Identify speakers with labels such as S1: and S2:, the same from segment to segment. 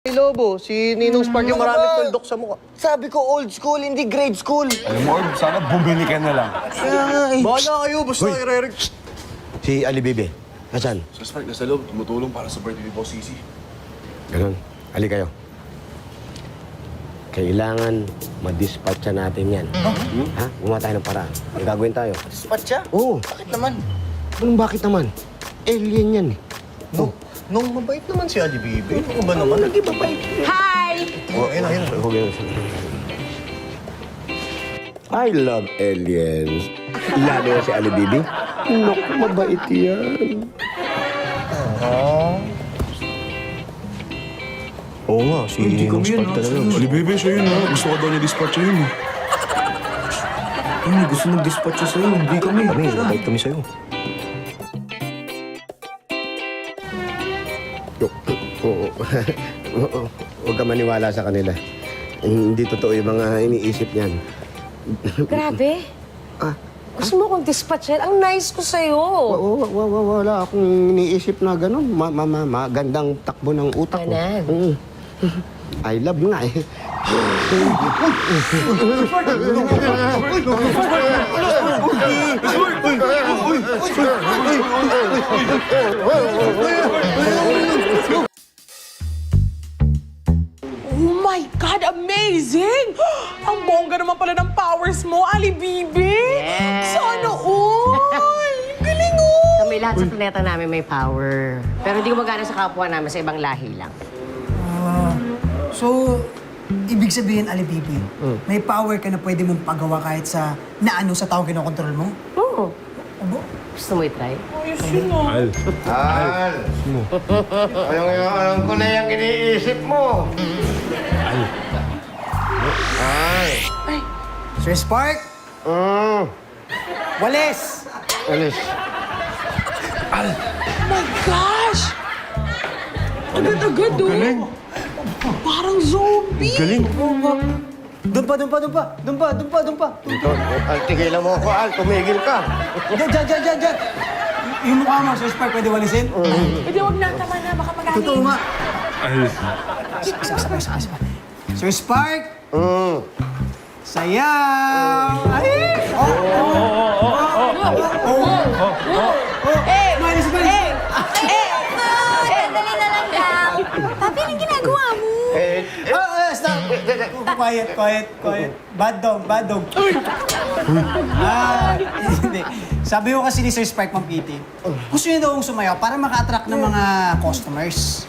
S1: Si Lobo, si Ninong Spark yung maraming tuldok sa mukha.
S2: Sabi ko old school, hindi grade school.
S3: Alam mo, Orb, sana bumili ka na lang.
S2: Kaya nga eh.
S1: Bahala kayo, basta i-re-reg.
S4: Si Ali Bibi, nasaan?
S3: Sa Spark, nasa loob, tumutulong para sa birthday ni Boss Sisi.
S4: Ganun, ali kayo. Kailangan madispatcha natin yan. Ha? Gumawa tayo ng paraan. Ang gagawin tayo.
S2: Spot siya?
S4: Oo.
S2: Bakit naman?
S4: Anong bakit naman? Alien yan eh.
S1: Nung mabait naman si Ali Bibi. Ano ba naman? Nag-iba pa
S5: Hi!
S1: Oh, ayun.
S4: Huwag yun. I love aliens. Lalo na si Ali Bibi. Naku, mabait yan.
S1: Oo nga, si Ninong Spark talaga.
S3: Ali Bebe, siya yun ha. Gusto ko daw niya dispatch yun eh.
S1: Kami gusto mag-dispatch siya sa'yo, hindi kami. Kami, mabait kami sa'yo.
S4: Huwag ka maniwala sa kanila. Hindi totoo yung mga iniisip niyan.
S5: Grabe. Gusto mo akong dispatcher? Ang nice ko sa'yo.
S4: Wala akong iniisip na gano'n. Magandang takbo ng utak ko.
S5: Manag.
S4: I love nga eh.
S6: Oh my God, amazing! Ang bongga naman pala ng powers mo, Ali Bibi!
S5: Yes.
S6: Sana all! Galing oh!
S5: Kami lahat sa planeta namin may power. Pero hindi ko magana sa kapwa namin, sa ibang lahi lang.
S7: So, ibig sabihin, Alibibi, may power ka na pwede mong pagawa kahit sa naano sa taong kinokontrol mo?
S5: Oo.
S7: Abo?
S5: Gusto mo i-try?
S6: Ayos yun ah.
S4: Al! Alam ko na yung iniisip mo.
S7: Sir Spark? Walis!
S4: Alis.
S6: My gosh! Agad-agad oh! Parang zombie!
S3: Galing.
S7: Dumpa!
S4: Al, tigilan mo ako, Al. Tumigil ka.
S7: Diyan! Yung mukha mo, Sir Spark, pwede walisin?
S6: Pwede wag na, tama na, baka magaling.
S7: Totoo nga.
S3: Ay,
S7: Sir Spark! Sayaw! Ay! Smiley!
S8: Dali na lang daw. Papi, anong ginagawa mo?
S7: Stop! Quiet. Bad dog. Hindi. Sabi ko kasi ni Sir Spark, Ma'am Kitty, gusto niya daw sumayaw para maka-attract ng mga customers.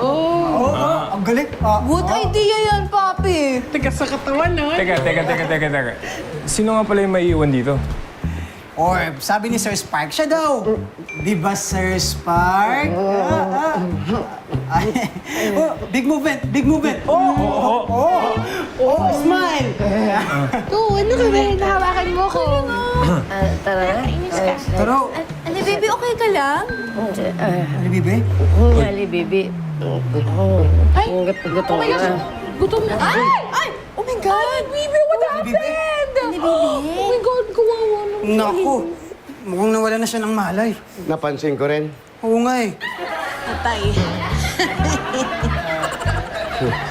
S7: Oo. Ang galing.
S8: Good idea yan, Papi.
S6: Tigas sa katawan ah.
S9: Teka. Sino nga pala yung maiiwan dito?
S7: Or, sabi ni Sir Spark, siya daw. Di ba, Sir Spark? Big movement. Smile.
S8: Oo, ano ka ba? Nahawakan mo ko.
S5: Tara.
S7: Pero,
S8: Ano, baby, okay ka lang?
S7: ano, Bibi?
S5: Ali, baby.
S8: Ay!
S5: Gutom
S8: Oh my gosh!
S5: na.
S8: Gutom na. Ay! Oh my God! Baby, what happened? Ano, baby? Oh my God, kawawa naman.
S7: Naku, mukhang nawala na siya ng malay.
S4: Napansin ko rin.
S7: Oo nga eh.
S8: Patay.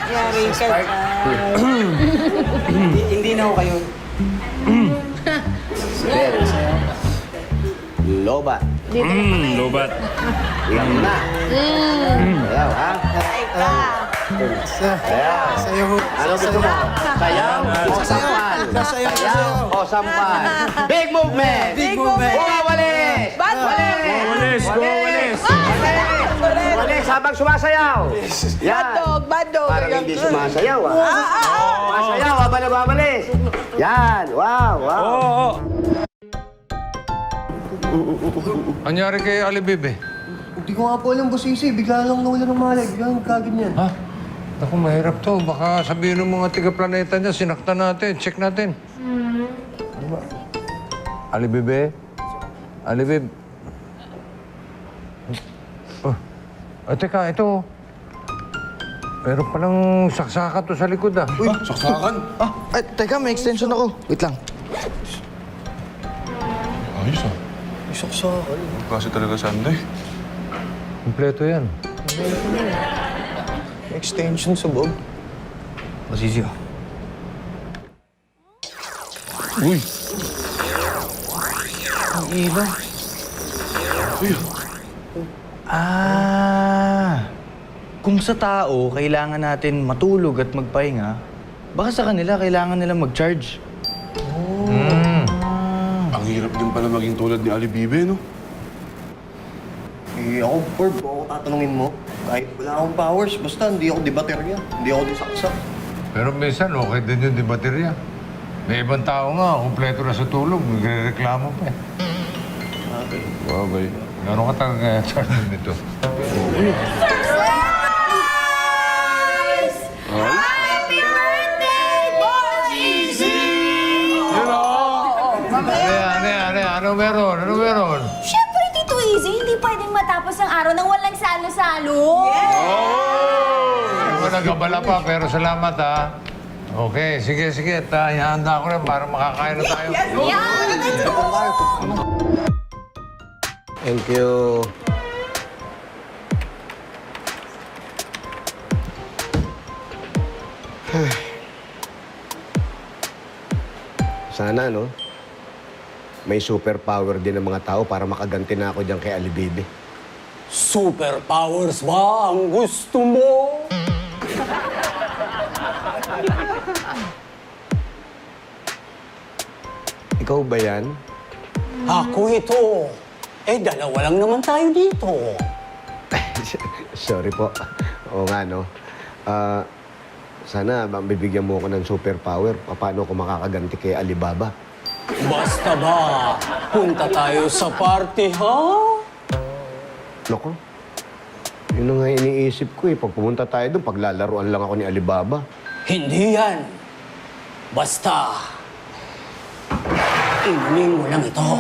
S7: Yari ka Hindi na ako kayo.
S4: Lobat.
S9: Lobat.
S4: Yan na. Ayaw, ha? Ayaw.
S7: Sa'yo ho.
S4: Ano gusto mo? Sayaw o sampal?
S7: Sasayaw.
S4: Sayaw o sampal? Big movement!
S7: Big movement.
S4: Walis!
S6: Bad
S9: Walis!
S4: Walis habang sumasayaw! Yan!
S6: Bad dog.
S4: Parang hindi sumasayaw, ha? Sumasayaw habang nagwawalis! Yan! Wow!
S9: Oo.
S10: Anyari kay Ali Bibi?
S1: Hindi ko nga po alam, Boss Sisi. Bigla lang nawala ng malay. Bigla lang kaganyan.
S10: Ha? Naku, mahirap to. Baka sabihin ng mga tiga-planeta niya, sinaktan natin. Check natin. Ano ba? Ali Bibi? Ali Bib? Teka, ito. Meron palang saksakan to sa likod, ah.
S2: Uy, saksakan? Ay, teka, may extension ako. Wait lang.
S3: ayos ah.
S1: Saksakan.
S3: Kasi talaga Sunday.
S10: Kompleto yan.
S2: extension sa boob. Masisi oh.
S3: Uy!
S2: Ang ilaw. Ah, kung sa tao, kailangan natin matulog at magpahinga, baka sa kanila, kailangan nila mag-charge.
S3: Ang hirap din pala maging tulad ni Ali Bibe, no?
S1: Eh, ako, Corb, ako tatanungin mo. Kahit wala akong powers, basta hindi ako debaterya. Hindi ako disaksak.
S10: Pero minsan, okay din yung di baterya. May ibang tao nga, kumpleto na sa tulog, nagre-reklamo pa eh.
S3: Bagay.
S10: Gano'n ka talaga charge nito? Ano meron? Ano meron?
S8: Siyempre, Tito Easy, hindi pwedeng matapos ang araw nang walang salo-salo.
S10: Ako nagkabala pa, pero salamat ha. Okay, sige. Ihanda ko na para makakain na tayo.
S8: Yeah, let's go!
S4: Thank you. Sana, no? May superpower din ng mga tao para makaganti na ako dyan kay Alibibi.
S11: Superpowers ba ang gusto mo?
S4: Ikaw ba yan?
S11: Ako ito. Dalawa lang naman tayo dito.
S4: Sorry po. Oo nga, no? Sana bibigyan mo ako ng superpower. Paano ako makakaganti kay Alibaba?
S11: Basta ba, punta tayo sa party, ha?
S4: Nako, yun na nga iniisip ko eh. Pag pumunta tayo doon, paglalaruan lang ako ni Alibaba.
S11: Hindi yan. Basta, inumin mo lang ito.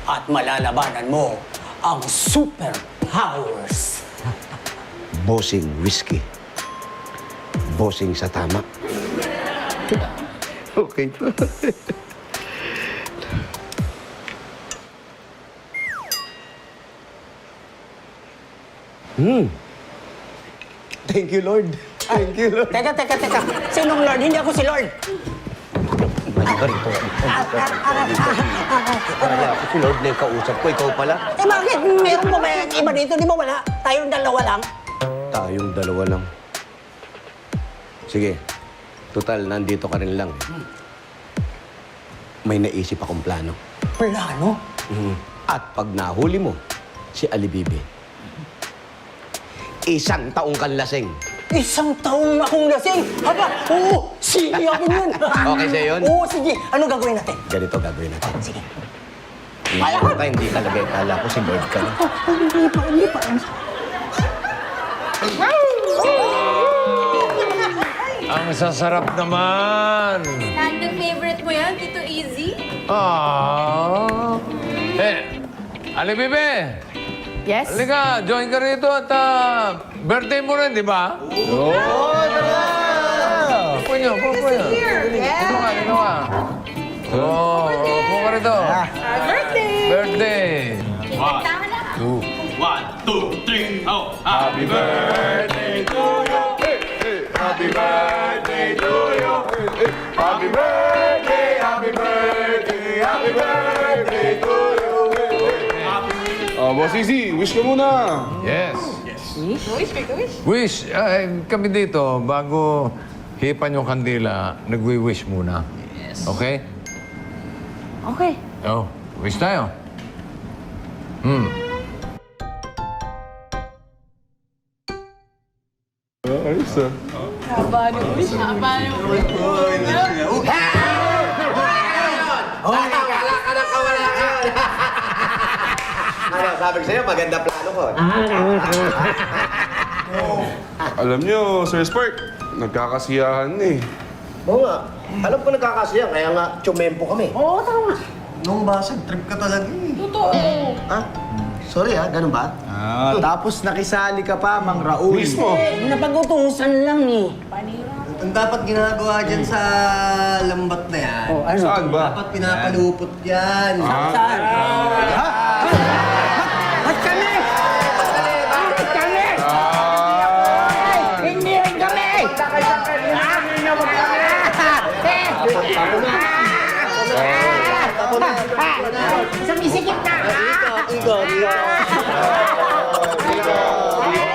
S11: At malalabanan mo ang superpowers.
S4: Bossing whiskey. Bossing sa tama. Okay to. Thank you, Lord. Thank you, Lord.
S11: Teka. Sinong Lord? Hindi ako si Lord.
S4: Margarito. Parang ako si Lord na yung kausap ko. Ikaw pala.
S11: Bakit? Meron pa ba iba dito? Di ba wala? Tayong dalawa lang.
S4: Tayong dalawa lang. Sige. Total, nandito ka rin lang. May naisip akong plano.
S11: Plano?
S4: At pag nahuli mo, si Alibibi, 1 taong kang lasing.
S11: 1 taong akong lasing. Haba, oo, sige ako yun.
S4: Okay sa'yo yun?
S11: Oo, sige. Ano gagawin natin?
S4: Ganito gagawin natin.
S11: Sige.
S4: Hindi talaga. Kala ko si Lord ka na.
S11: Hindi pa.
S10: Ang sasarap naman!
S8: Random favorite mo yan, Tito Easy?
S10: Ali Bibe!
S5: Yes?
S10: Halika, join ka rito at birthday mo rin, di ba? Oo! Tara! Pupo nyo. Dito ka. Pupo ka rito. Birthday!
S3: 1, 2, 3, oh! Happy birthday to you! Happy birthday to you! Happy birthday, happy birthday, happy birthday to you! Boss Easy, wish ka muna!
S10: Yes. Wish? Kami dito, bago hipan yung kandila, nagwi-wish muna. Yes. Okay?
S5: Okay.
S10: Oh, wish tayo.
S3: Ayos ah.
S4: Ano, sabi ko sa'yo, maganda plano ko.
S3: Alam nyo, Sir Spark, nagkakasiyahan eh.
S4: Oo nga. Alam ko nagkakasaya, kaya nga tsumempo kami.
S7: Oo, tama.
S1: Nung basag, trip ka talaga eh.
S4: Ha? Sorry ha, ganun ba?
S2: Tapos nakisali ka pa, Mang Raul.
S3: Mismo!
S11: Napag-utusan lang eh.
S1: Ang dapat ginagawa dyan sa lambat na yan,
S3: Saan ba?
S1: dapat pinapalupot yan.
S11: Saan? Ba't kami? Bakit kami?
S5: Sumisikip ka, ha?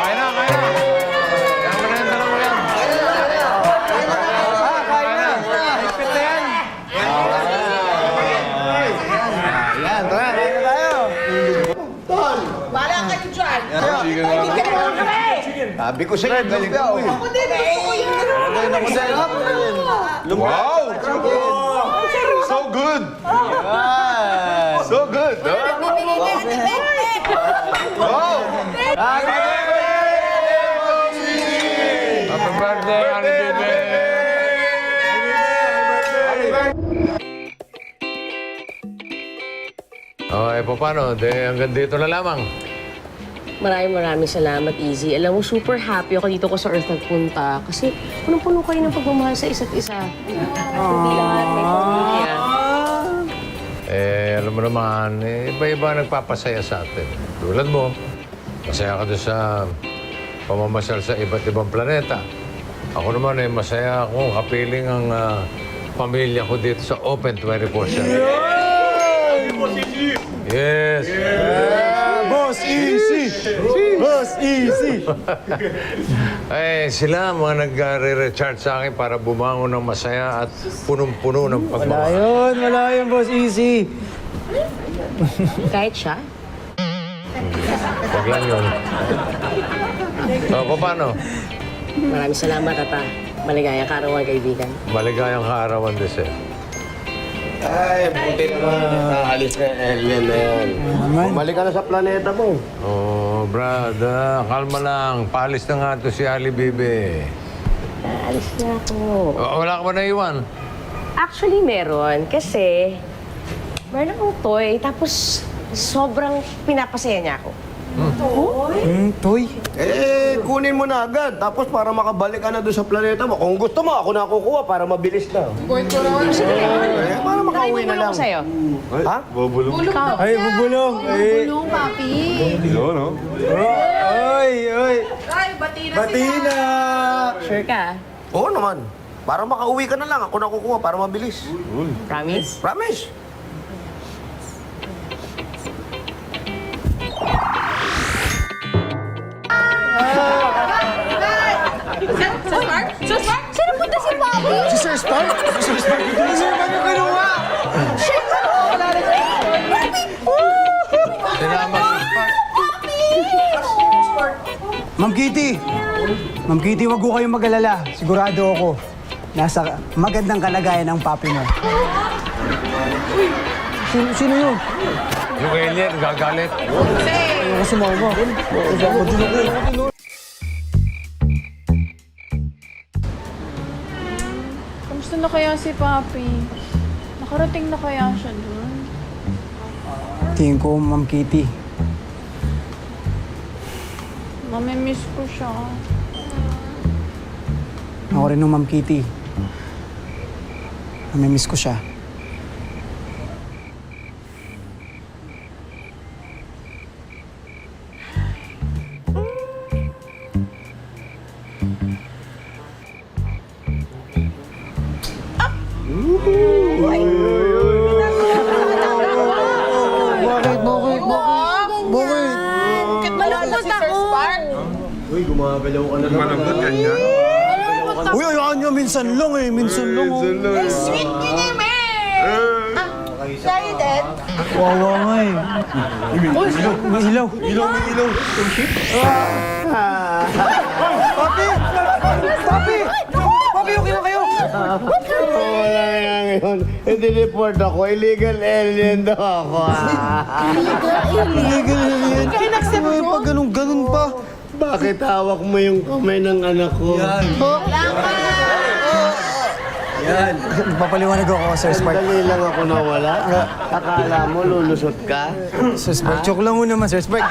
S10: Kaya na. Kaya mo na yan, dalawa yan.
S2: Kain na. Higpit na yan. Yan, tara, kain na tayo.
S6: Wala kayo dyan.
S4: Sabi ko sa'yo, galing ka.
S6: Ako din, gusto ko yan.
S3: Wow! So good! So good, huh? Wow!
S10: Happy birthday, Ali Bibi! Okay, paano? Hanggang dito na lamang.
S5: Maraming salamat, Easy. Alam mo, super happy ako dito ko sa Earth nagpunta. Kasi punong-puno kayo ng pagmamahal sa isa't isa. Hindi lang may pamilya.
S10: Alam mo naman, iba-iba nagpapasaya sa atin. Tulad mo, masaya ka doon sa pamamasyal sa iba't ibang planeta. Ako naman, masaya akong kapiling ang pamilya ko dito sa Open 24/7. Yes!
S2: Boss Easy! Boss Easy!
S10: Sila mga nag-recharge sa akin para bumangon ng masaya at punong-puno ng pagmamahal.
S2: Wala yun, Boss Easy.
S5: Kahit siya?
S10: Wag lang yun. Paano?
S5: Maraming salamat, Tata. Maligayang karawan, kaibigan.
S10: Maligayang kaarawan din sir.
S4: Ay, buti naman. Naalis na yung alien na yan. Bumalik ka na sa planeta mo.
S10: Oh, Brad, kalma lang. Paalis na nga ito si Ali Bibi.
S5: Alis na ako.
S10: Wala ka ba naiwan?
S5: Actually, meron. Kasi, meron akong toy. Tapos, sobrang pinapasaya niya ako.
S2: Toy?
S4: Kunin mo na agad. Tapos para makabalik ka na doon sa planeta mo. Kung gusto mo, ako na kukuha para mabilis na. Para makauwi na lang.
S5: Ako sa'yo.
S4: Ha?
S2: Ay, bubulong. Ay,
S8: Bulong, papi.
S3: No?
S2: Oy!
S6: Ay, bati na
S2: Bati na!
S5: Sure ka?
S4: Oo naman. Para makauwi ka na lang. Ako na kukuha para mabilis.
S5: Promise?
S4: Promise.
S8: Sino punta si papi?
S2: Si Sir Spark? Si Sir Spark yung kinuha!
S10: Salamat, Spark.
S7: Ma'am Kitty! Ma'am Kitty, wag ko kayong mag-alala. Sigurado ako. Nasa magandang kalagayan ang papi mo. Sino yun?
S10: Yung alien, gagalit.
S7: Ako sumama.
S8: Kamusta na kaya si papi? Nakarating na kaya siya dun?
S7: Tingin ko, Ma'am Kitty.
S8: Mamimiss ko siya.
S7: Ako rin nung Ma'am Kitty. Namimiss ko siya.
S6: Bakit malungkot si Sir Spark?
S4: Uy, gumagalaw ka na naman.
S3: Malambot ka niya?
S7: Uy, ayaan niya. Minsan lang eh. Minsan lang.
S6: Ay, sweet niya naman! Tayo din?
S7: Wawa nga eh. May ilaw. Papi! Papi, okay na kayo?
S4: Wala nga ngayon. I-deport ako. Illegal alien daw ako.
S7: Illegal alien. Ay, pag ganun pa.
S4: Bakit hawak mo yung kamay ng anak ko?
S7: Yan. Papaliwanag ako, Sir Spark.
S4: Dali lang ako nawala. Akala mo lulusot ka?
S7: Sir Spark, joke lang mo naman, Sir Spark.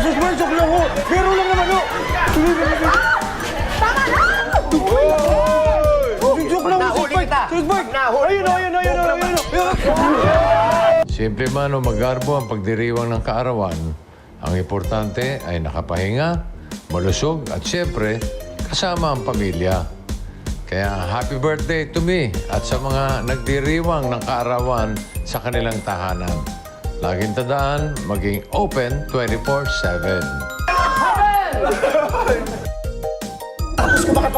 S7: Sir Spark, joke lang ho. Pero lang naman ho. Joke lang ho, Sir Spark. Sir Spark. Ayun.
S10: Simple man o magarbo ang pagdiriwang ng kaarawan, Ang importante ay nakapahinga, malusog at siyempre, kasama ang pamilya. Kaya happy birthday to me at sa mga nagdiriwang ng kaarawan sa kanilang tahanan. Laging tandaan, maging open 24/7.
S11: Tapos ko makapag